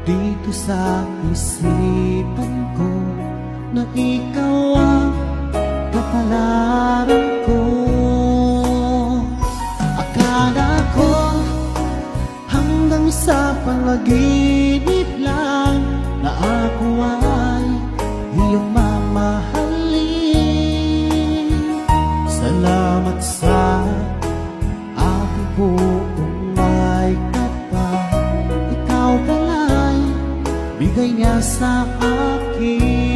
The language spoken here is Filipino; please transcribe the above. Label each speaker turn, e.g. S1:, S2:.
S1: dito sa isipan ko na ikaw ang kapalaran ko. Akala ko hanggang sa panaginip lang na ako ay iyong mamahalin. Salamat sa aking buong may kapal, ikaw pala'y bigay niya sa akin.